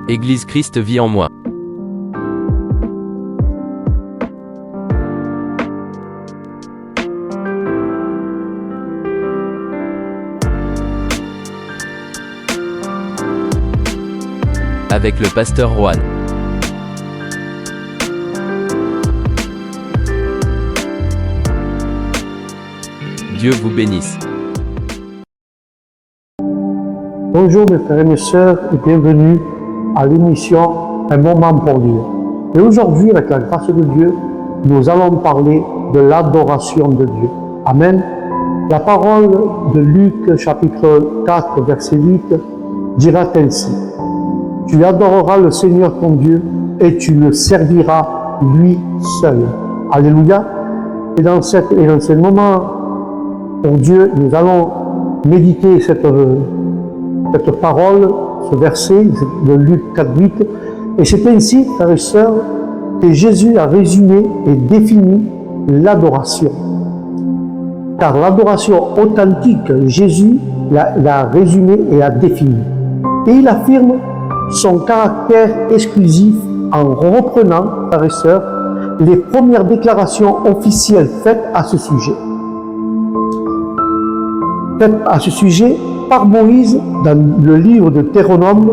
Église Christ vit en moi. Avec le pasteur Juan. Dieu vous bénisse. Bonjour mes frères et mes sœurs et bienvenue à l'émission Un moment pour Dieu. Et aujourd'hui, avec la grâce de Dieu, nous allons parler de l'adoration de Dieu. Amen. La parole de Luc chapitre 4 verset 8 dira ainsi: Tu adoreras le Seigneur ton Dieu et tu le serviras lui seul. Alléluia. Et dans ce moment pour Dieu, nous allons méditer cette parole, ce verset de Luc 4:8. Et c'est ainsi, frères et sœurs, que Jésus a résumé et défini l'adoration. Car l'adoration authentique, Jésus l'a résumée et l'a définie. Et il affirme son caractère exclusif en reprenant, frères et sœurs, les premières déclarations officielles faites à ce sujet. Par Moïse dans le livre de Deutéronome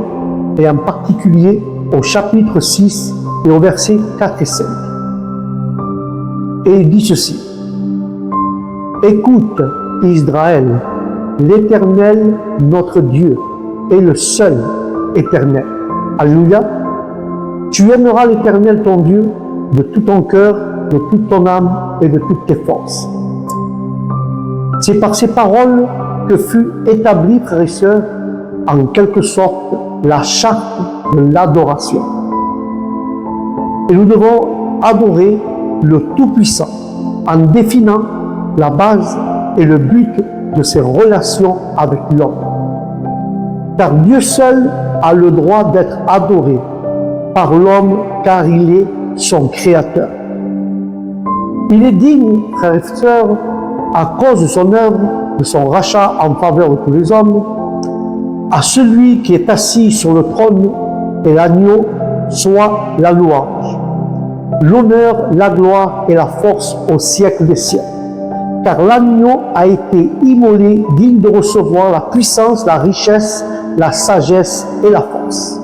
et en particulier au chapitre 6 et au verset 4 et 5. Et il dit ceci: Écoute Israël, l'Éternel notre Dieu est le seul éternel. Alléluia. Tu aimeras l'Éternel ton Dieu de tout ton cœur, de toute ton âme et de toutes tes forces. C'est par ces paroles que fut établie, frères et sœurs, en quelque sorte, la charte de l'adoration. Et nous devons adorer le Tout-Puissant en définant la base et le but de ses relations avec l'homme. Car Dieu seul a le droit d'être adoré par l'homme, car il est son créateur. Il est digne, frères et sœurs, à cause de son œuvre, de son rachat en faveur de tous les hommes, à celui qui est assis sur le trône et l'agneau soit la louange, l'honneur, la gloire et la force au siècle des siècles. Car l'agneau a été immolé, digne de recevoir la puissance, la richesse, la sagesse et la force,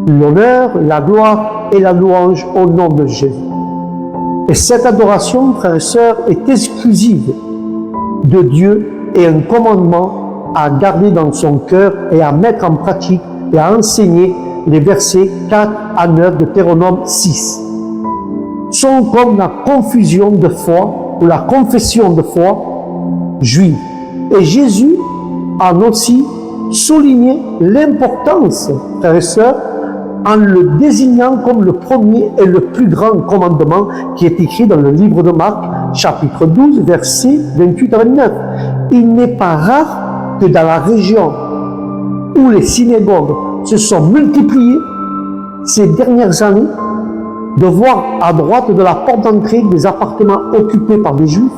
l'honneur, la gloire et la louange au nom de Jésus. Et cette adoration, frères et sœurs, est exclusive de Dieu et un commandement à garder dans son cœur et à mettre en pratique et à enseigner les versets 4 à 9 de Deutéronome 6. Sont comme la confusion de foi ou la confession de foi juive. Et Jésus a aussi souligné l'importance, frères et sœurs, en le désignant comme le premier et le plus grand commandement qui est écrit dans le livre de Marc, chapitre 12, versets 28 à 29. Il n'est pas rare que dans la région où les synagogues se sont multipliées ces dernières années, de voir à droite de la porte d'entrée des appartements occupés par des Juifs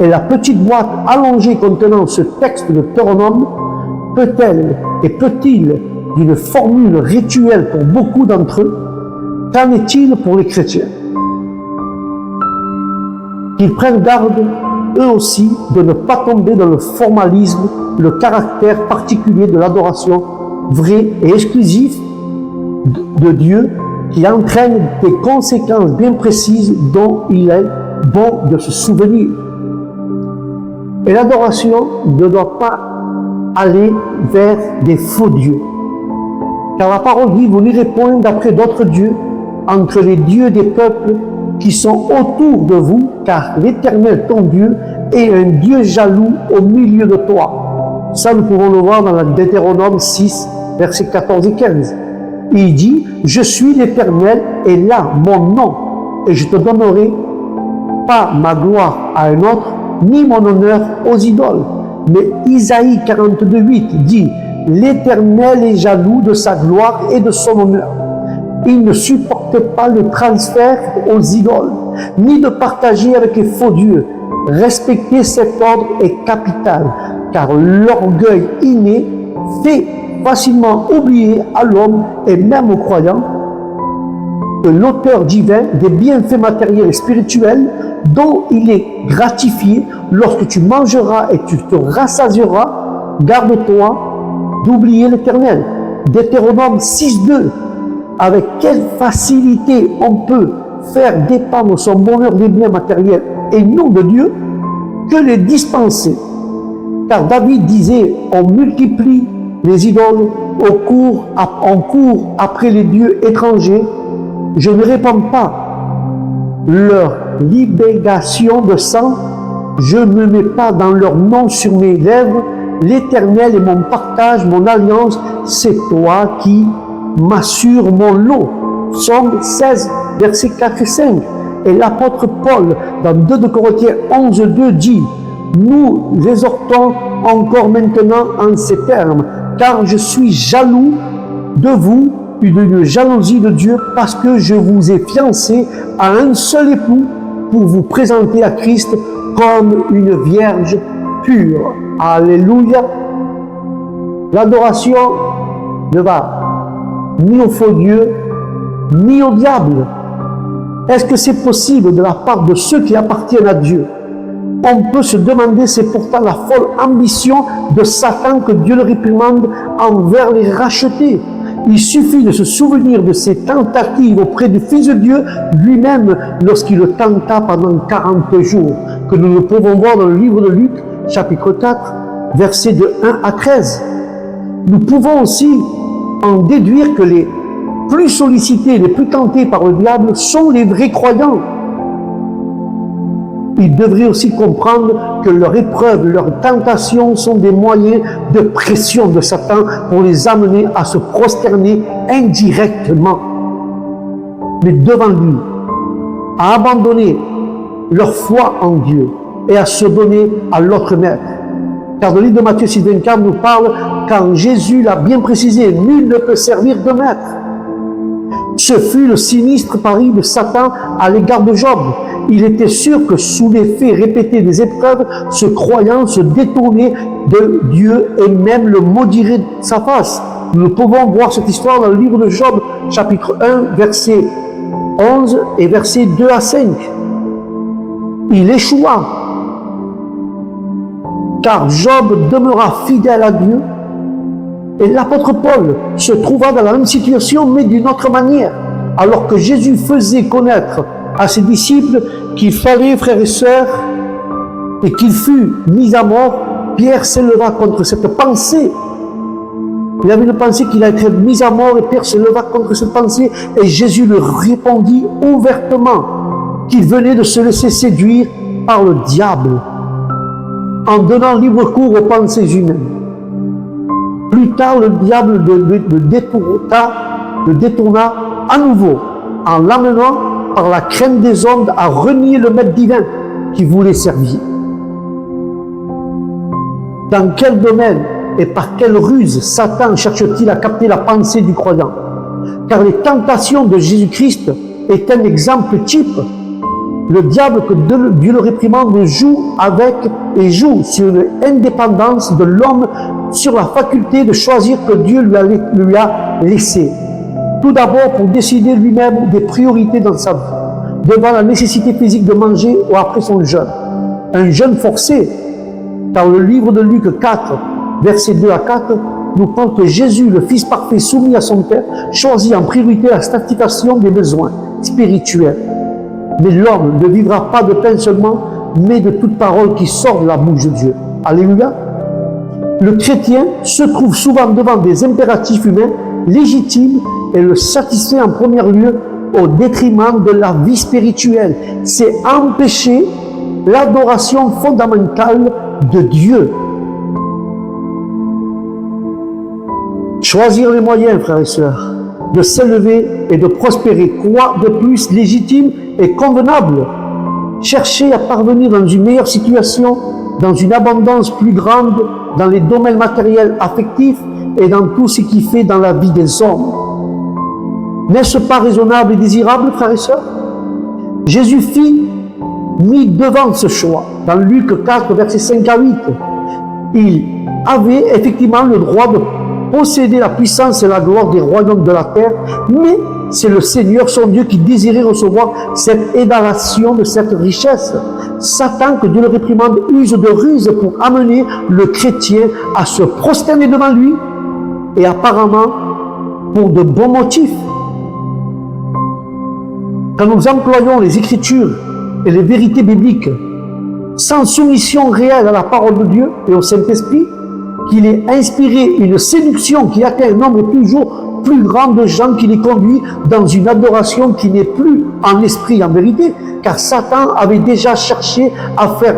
et la petite boîte allongée contenant ce texte de Deutéronome peut-il d'une formule rituelle pour beaucoup d'entre eux? Qu'en est-il pour les chrétiens? Qu'ils prennent garde, eux aussi, de ne pas tomber dans le formalisme, le caractère particulier de l'adoration vraie et exclusive de Dieu, qui entraîne des conséquences bien précises dont il est bon de se souvenir. Et l'adoration ne doit pas aller vers des faux dieux. Car la parole dit: vous n'irez point d'après d'autres dieux entre les dieux des peuples qui sont autour de vous, car l'Éternel ton Dieu est un Dieu jaloux au milieu de toi. Ça, nous pouvons le voir dans la Deutéronome 6, versets 14 et 15. Il dit: je suis l'Éternel et là mon nom, et je te donnerai pas ma gloire à un autre, ni mon honneur aux idoles. Mais Isaïe 42:8 dit: l'Éternel est jaloux de sa gloire et de son honneur. Il ne supportait pas le transfert aux idoles, ni de partager avec les faux dieux. Respecter cet ordre est capital, car l'orgueil inné fait facilement oublié à l'homme et même aux croyants que l'auteur divin des bienfaits matériels et spirituels dont il est gratifié lorsque tu mangeras et tu te rassasieras, garde-toi d'oublier l'Éternel. Deutéronome 6.2. Avec quelle facilité on peut faire dépendre son bonheur des biens matériels et non de Dieu que les dispenser. Car David disait, on multiplie les idoles, on court après les dieux étrangers, je ne répands pas leur libération de sang, je ne mets pas dans leur nom sur mes lèvres, l'Éternel est mon partage, mon alliance, c'est toi qui m'assures mon lot. Psaume 16, versets 4 et 5. Et l'apôtre Paul, dans 2 de Corinthiens 11.2, dit, nous exhortons encore maintenant en ces termes, car je suis jaloux de vous, d'une jalousie de Dieu, parce que je vous ai fiancé à un seul époux pour vous présenter à Christ comme une vierge pure. Alléluia. L'adoration ne va ni au faux Dieu, ni au diable. Est-ce que c'est possible de la part de ceux qui appartiennent à Dieu? On peut se demander, c'est pourtant la folle ambition de Satan que Dieu le réprimande envers les rachetés. Il suffit de se souvenir de ses tentatives auprès du Fils de Dieu lui-même lorsqu'il le tenta pendant 40 jours, que nous le pouvons voir dans le livre de Luc, chapitre 4, versets de 1 à 13. Nous pouvons aussi en déduire que les plus sollicités, les plus tentés par le diable sont les vrais croyants. Ils devraient aussi comprendre que leurs épreuves, leurs tentations sont des moyens de pression de Satan pour les amener à se prosterner indirectement, mais devant lui, à abandonner leur foi en Dieu et à se donner à l'autre maître. Car le livre de Matthieu 6.24 nous parle, quand Jésus l'a bien précisé, nul ne peut servir de maître. Ce fut le sinistre pari de Satan à l'égard de Job. Il était sûr que sous l'effet répété des épreuves, ce croyant se détournait de Dieu et même le maudirait de sa face. Nous pouvons voir cette histoire dans le livre de Job, chapitre 1, verset 11 et versets 2 à 5. Il échoua, car Job demeura fidèle à Dieu. Et l'apôtre Paul se trouva dans la même situation, mais d'une autre manière. Alors que Jésus faisait connaître à ses disciples qu'il fallait, frères et sœurs, et qu'il fut mis à mort, Pierre s'éleva contre cette pensée. Il avait une pensée qu'il allait être mis à mort, et Pierre s'éleva contre cette pensée, et Jésus lui répondit ouvertement qu'il venait de se laisser séduire par le diable, en donnant libre cours aux pensées humaines. Plus tard, le diable le détourna à nouveau, en l'amenant par la crainte des hommes à renier le maître divin qui voulait servir. Dans quel domaine et par quelle ruse Satan cherche-t-il à capter la pensée du croyant? Car les tentations de Jésus-Christ est un exemple type. Le diable, que Dieu le réprimande, joue avec et joue sur l'indépendance de l'homme, sur la faculté de choisir que Dieu lui a laissé. Tout d'abord pour décider lui-même des priorités dans sa vie, devant la nécessité physique de manger ou après son jeûne. Un jeûne forcé, dans le livre de Luc 4, versets 2 à 4, nous parle que Jésus, le Fils parfait soumis à son Père, choisit en priorité la satisfaction des besoins spirituels. Mais l'homme ne vivra pas de pain seulement, mais de toute parole qui sort de la bouche de Dieu. Alléluia. Le chrétien se trouve souvent devant des impératifs humains légitimes et le satisfait en premier lieu au détriment de la vie spirituelle. C'est empêcher l'adoration fondamentale de Dieu. Choisir les moyens, frères et sœurs, de s'élever et de prospérer, quoi de plus légitime et convenable? Chercher à parvenir dans une meilleure situation, dans une abondance plus grande, dans les domaines matériels, affectifs et dans tout ce qui fait dans la vie des hommes. N'est-ce pas raisonnable et désirable, frères et sœurs? Jésus fit mis devant ce choix. Dans Luc 4, versets 5 à 8, il avait effectivement le droit de posséder la puissance et la gloire des royaumes de la terre, mais c'est le Seigneur, son Dieu, qui désirait recevoir cette édalation de cette richesse. Satan, que Dieu le réprimande, use de ruse pour amener le chrétien à se prosterner devant lui, et apparemment pour de bons motifs. Quand nous employons les Écritures et les vérités bibliques sans soumission réelle à la parole de Dieu et au Saint-Esprit, qu'il ait inspiré une séduction qui atteint un nombre toujours plus grand de gens, qui les conduit dans une adoration qui n'est plus en esprit et en vérité, car Satan avait déjà cherché à faire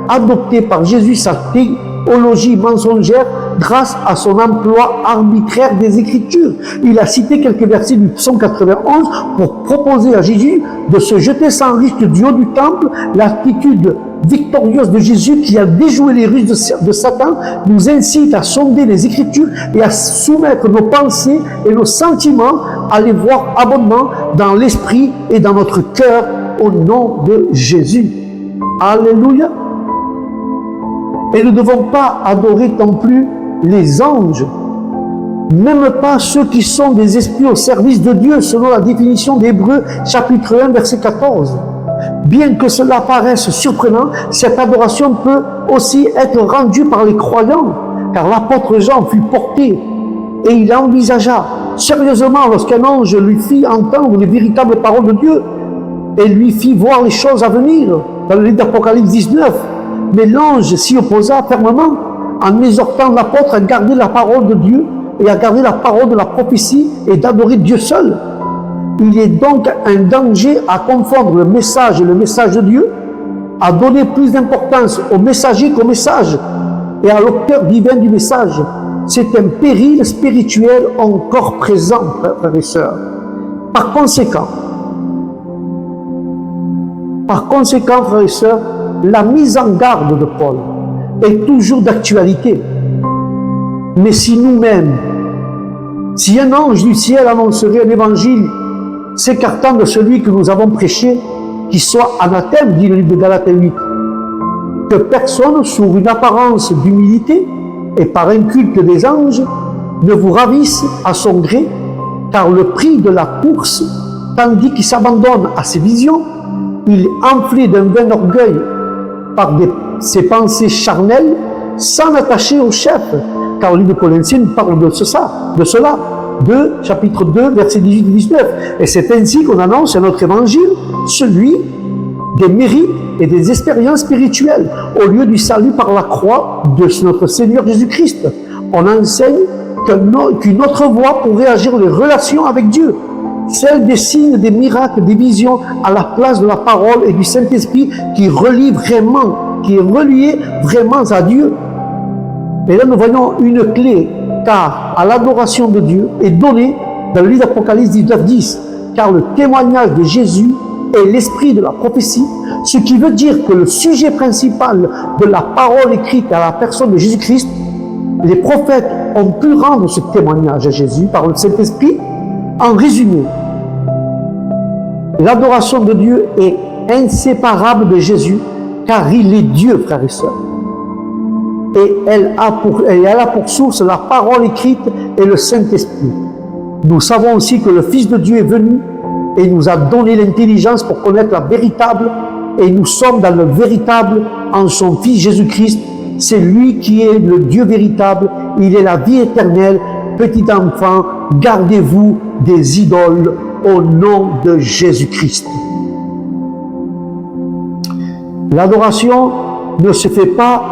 adopter par Jésus sa théologie mensongère grâce à son emploi arbitraire des Écritures. Il a cité quelques versets du psaume 91 pour proposer à Jésus de se jeter sans risque du haut du temple. L'attitude victorieuse de Jésus, qui a déjoué les ruses de Satan, nous incite à sonder les Écritures et à soumettre nos pensées et nos sentiments, à les voir abondamment dans l'esprit et dans notre cœur au nom de Jésus. Alléluia. Et nous ne devons pas adorer non plus les anges, même pas ceux qui sont des esprits au service de Dieu, selon la définition d'Hébreux chapitre 1 verset 14. Bien que cela paraisse surprenant, cette adoration peut aussi être rendue par les croyants, car l'apôtre Jean fut porté et il envisagea sérieusement lorsqu'un ange lui fit entendre les véritables paroles de Dieu et lui fit voir les choses à venir, dans le livre d'Apocalypse 19. Mais l'ange s'y opposa fermement en exhortant l'apôtre à garder la parole de Dieu et à garder la parole de la prophétie et d'adorer Dieu seul. Il est donc un danger à confondre le message et le message de Dieu, à donner plus d'importance au messager qu'au message et à l'auteur divin du message. C'est un péril spirituel encore présent, frères et sœurs. Par conséquent, frères et sœurs, la mise en garde de Paul est toujours d'actualité. Mais si nous-mêmes, si un ange du ciel annoncerait un évangile s'écartant de celui que nous avons prêché, qui soit anathème, dit le livre de Galates 8, que personne, sous une apparence d'humilité et par un culte des anges, ne vous ravisse à son gré, car le prix de la course, tandis qu'il s'abandonne à ses visions, il est enflé d'un vain orgueil par ses pensées charnelles, sans attacher au chef. Car le livre de Corinthiens parle de cela. 2, chapitre 2, versets 18 et 19. Et c'est ainsi qu'on annonce à notre évangile, celui des mérites et des expériences spirituelles, au lieu du salut par la croix de notre Seigneur Jésus-Christ. On enseigne qu'une autre voie pour réagir les relations avec Dieu, celle des signes, des miracles, des visions, à la place de la parole et du Saint-Esprit qui est relié vraiment à Dieu. Et là, nous voyons une clé, car à l'adoration de Dieu est donnée dans le livre d'Apocalypse 19:10, car le témoignage de Jésus est l'esprit de la prophétie, ce qui veut dire que le sujet principal de la parole écrite à la personne de Jésus-Christ, les prophètes ont pu rendre ce témoignage à Jésus par le Saint-Esprit. En résumé, l'adoration de Dieu est inséparable de Jésus, car il est Dieu, frères et sœurs. Et elle a pour source la parole écrite et le Saint-Esprit. Nous savons aussi que le Fils de Dieu est venu et nous a donné l'intelligence pour connaître la véritable, et nous sommes dans le véritable en son Fils Jésus-Christ. C'est lui qui est le Dieu véritable, il est la vie éternelle. Petit enfant, gardez-vous des idoles au nom de Jésus-Christ. L'adoration ne se fait pas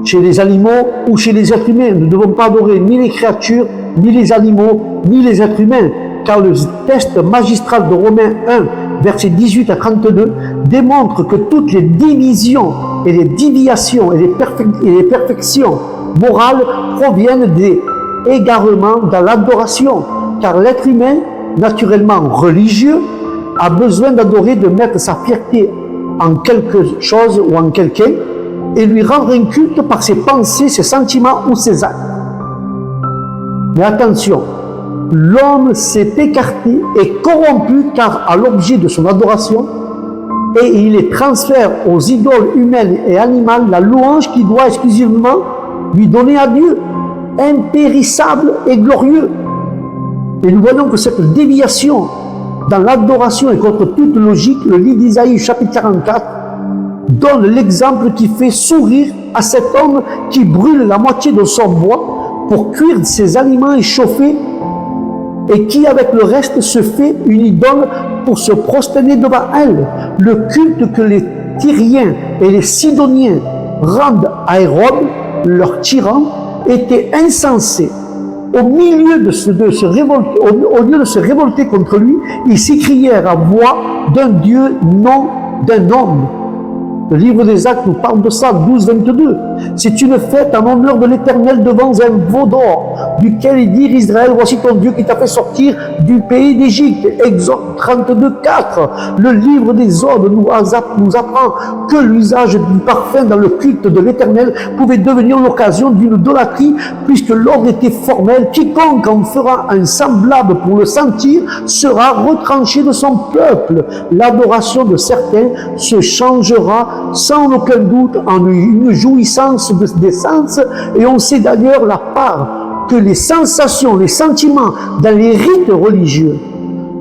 chez les animaux ou chez les êtres humains. Nous ne devons pas adorer ni les créatures, ni les animaux, ni les êtres humains, car le texte magistral de Romains 1, versets 18 à 32, démontre que toutes les divisions et les déviations et les perfections morales proviennent des égarements dans l'adoration, car l'être humain, naturellement religieux, a besoin d'adorer, de mettre sa fierté en quelque chose ou en quelqu'un, et lui rendre un culte par ses pensées, ses sentiments ou ses actes. Mais attention, l'homme s'est écarté et corrompu car à l'objet de son adoration, et il les transfère aux idoles humaines et animales la louange qu'il doit exclusivement lui donner à Dieu. impérissable et glorieux. Et nous voyons que cette déviation dans l'adoration et contre toute logique, le livre d'Isaïe chapitre 44 donne l'exemple qui fait sourire à cet homme qui brûle la moitié de son bois pour cuire ses aliments échauffés et qui avec le reste se fait une idole pour se prosterner devant elle. Le culte que les Tyriens et les Sidoniens rendent à Hérode, leur tyran, était insensé. Au lieu de se révolter contre lui, ils s'écrièrent à voix d'un Dieu, non d'un homme. Le livre des Actes nous parle de ça, 12-22. C'est une fête en honneur de l'Éternel devant un veau d'or, duquel il dit Israël, voici ton Dieu qui t'a fait sortir du pays d'Égypte. Exode 32-4. Le livre des Odes nous apprend que l'usage du parfum dans le culte de l'Éternel pouvait devenir l'occasion d'une idolâtrie, puisque l'ordre était formel. Quiconque en fera un semblable pour le sentir sera retranché de son peuple. L'adoration de certains se changera sans aucun doute en une jouissance des sens, et on sait d'ailleurs la part que les sensations, les sentiments dans les rites religieux.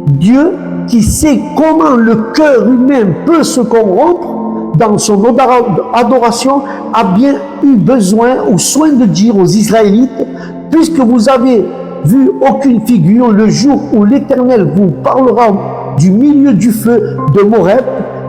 Dieu, qui sait comment le cœur humain peut se corrompre dans son adoration, a bien eu besoin ou soin de dire aux Israélites, puisque vous avez vu aucune figure le jour où l'Éternel vous parlera du milieu du feu de Moreb,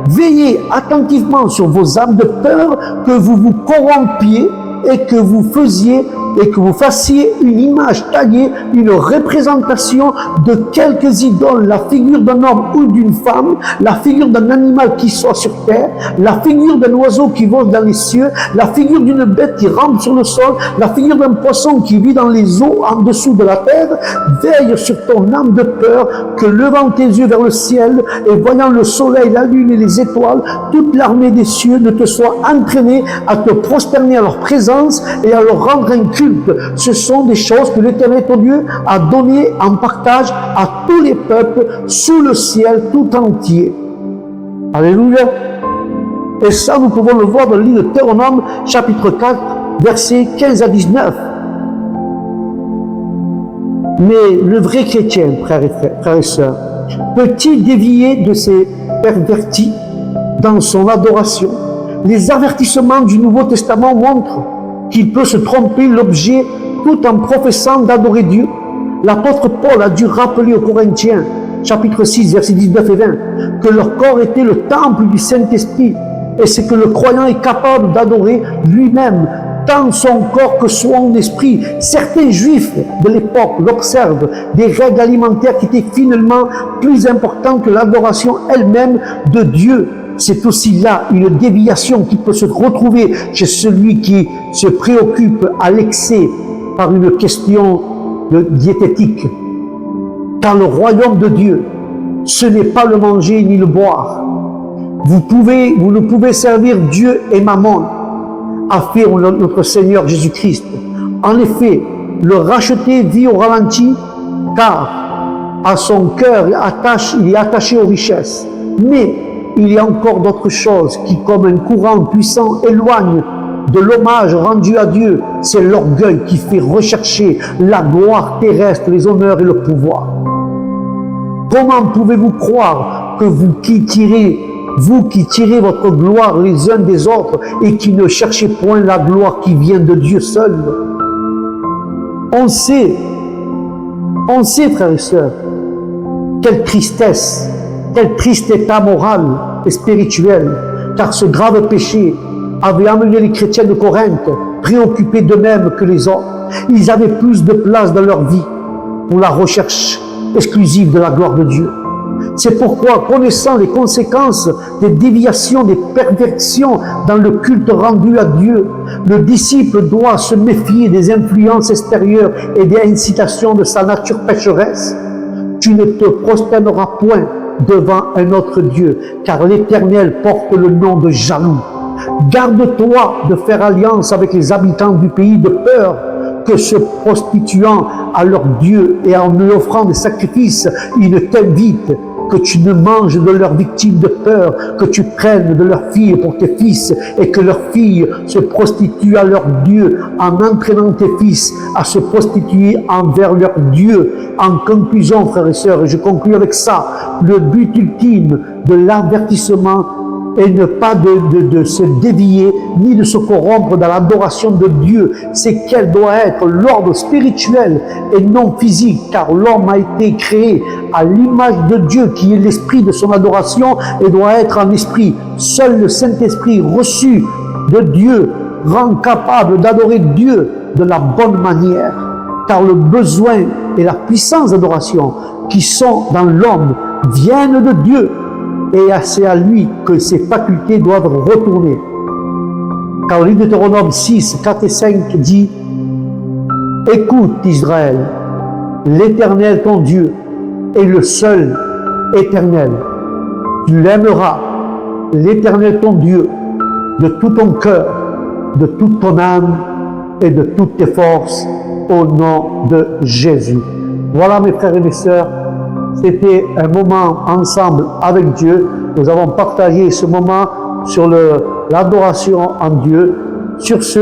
veillez attentivement sur vos âmes de peur que vous vous corrompiez et que vous fassiez une image taillée, une représentation de quelques idoles, la figure d'un homme ou d'une femme, la figure d'un animal qui soit sur terre, la figure d'un oiseau qui vole dans les cieux, la figure d'une bête qui rampe sur le sol, la figure d'un poisson qui vit dans les eaux en dessous de la terre. Veille sur ton âme de peur que, levant tes yeux vers le ciel et voyant le soleil, la lune et les étoiles, toute l'armée des cieux ne te soit entraînée à te prosterner à leur présence et à leur rendre un culte. Ce sont des choses que l'Éternel ton Dieu a données en partage à tous les peuples sous le ciel tout entier. Alléluia. Et ça, nous pouvons le voir dans le livre de Deutéronome, chapitre 4, versets 15 à 19. Mais le vrai chrétien, frères et sœurs, peut-il dévier de ces pervertis dans son adoration? Les avertissements du Nouveau Testament montrent qu'il peut se tromper l'objet tout en professant d'adorer Dieu. L'apôtre Paul a dû rappeler aux Corinthiens, chapitre 6, versets 19 et 20, que leur corps était le temple du Saint-Esprit, et c'est que le croyant est capable d'adorer lui-même, tant son corps que son esprit. Certains juifs de l'époque l'observent, des règles alimentaires qui étaient finalement plus importantes que l'adoration elle-même de Dieu. C'est aussi là une déviation qui peut se retrouver chez celui qui se préoccupe à l'excès par une question de diététique. Car le royaume de Dieu, ce n'est pas le manger ni le boire. Vous ne pouvez servir Dieu et Mammon, affirme notre Seigneur Jésus-Christ. En effet, le racheté vit au ralenti, car à son cœur il est attaché aux richesses. Mais il y a encore d'autres choses qui, comme un courant puissant, éloignent de l'hommage rendu à Dieu. C'est l'orgueil qui fait rechercher la gloire terrestre, les honneurs et le pouvoir. Comment pouvez-vous croire que vous qui tirez votre gloire les uns des autres et qui ne cherchez point la gloire qui vient de Dieu seul? On sait, frères et sœurs, quelle tristesse, quel triste état moral et spirituel, car ce grave péché avait amené les chrétiens de Corinthe préoccupés d'eux-mêmes que les autres. Ils avaient plus de place dans leur vie pour la recherche exclusive de la gloire de Dieu. C'est pourquoi, connaissant les conséquences des déviations, des perversions dans le culte rendu à Dieu, le disciple doit se méfier des influences extérieures et des incitations de sa nature pécheresse. Tu ne te prosterneras point devant un autre Dieu, car l'Éternel porte le nom de jaloux. Garde-toi de faire alliance avec les habitants du pays de peur que, se prostituant à leur Dieu et en lui offrant des sacrifices, ils ne t'invitent que tu ne manges de leurs victimes de peur, que tu prennes de leurs filles pour tes fils et que leurs filles se prostituent à leur Dieu en entraînant tes fils à se prostituer envers leur Dieu. En conclusion, frères et sœurs, et je conclue avec ça, le but ultime de l'avertissement et ne pas de se dévier ni de se corrompre dans l'adoration de Dieu, c'est qu'elle doit être l'ordre spirituel et non physique, car l'homme a été créé à l'image de Dieu qui est l'esprit de son adoration et doit être un esprit. Seul le Saint-Esprit reçu de Dieu rend capable d'adorer Dieu de la bonne manière, car le besoin et la puissance d'adoration qui sont dans l'homme viennent de Dieu. Et c'est à lui que ses facultés doivent retourner. Car le livre de Deutéronome 6, 4 et 5 dit « Écoute Israël, l'Éternel ton Dieu est le seul éternel. Tu l'aimeras, l'Éternel ton Dieu, de tout ton cœur, de toute ton âme et de toutes tes forces, au nom de Jésus. » Voilà mes frères et mes sœurs, c'était un moment ensemble avec Dieu. Nous avons partagé ce moment sur l'adoration en Dieu. Sur ce,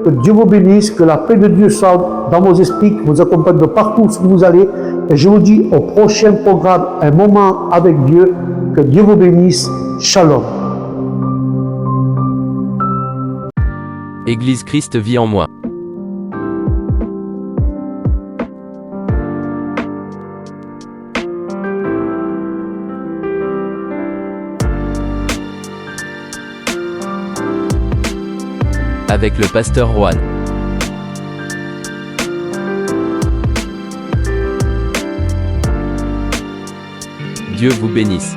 que Dieu vous bénisse, que la paix de Dieu soit dans vos esprits, que vous accompagne de partout où vous allez. Et je vous dis au prochain programme, un moment avec Dieu. Que Dieu vous bénisse. Shalom. Église Christ vit en moi. Avec le pasteur Juan. Dieu vous bénisse.